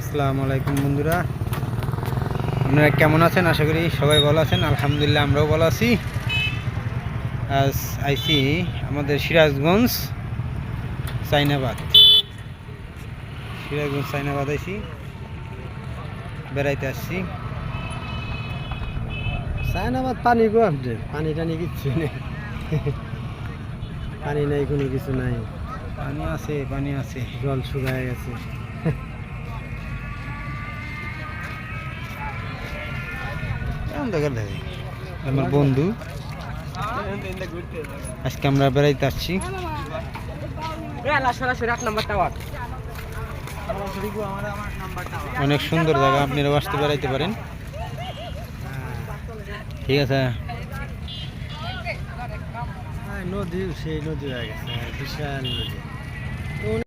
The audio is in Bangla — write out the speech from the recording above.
আসসালামু আলাইকুম বন্ধুরা, আপনারা কেমন আছেন? আশা করি সবাই ভালো আছেন। আলহামদুলিল্লাহ আমরাও ভালো আছি। আজ আইছি আমাদের সিরাজগঞ্জ চাইনাবাদ আইছি, বেড়াইতে আসছি। চায়নাবাদ পানি গো, আপনি পানি টানি কিচ্ছু নেই। পানি নাই, কোনো কিছু নাই। পানি আছে জল শুকায় গেছে। আমার বন্ধু, আজকে আমরা বেড়াইতে আসছি। অনেক সুন্দর জায়গা, আপনারাও আসতে বেড়াইতে পারেন। ঠিক আছে। নদী, সেই নদী হয়ে গেছে, বিশাল নদী।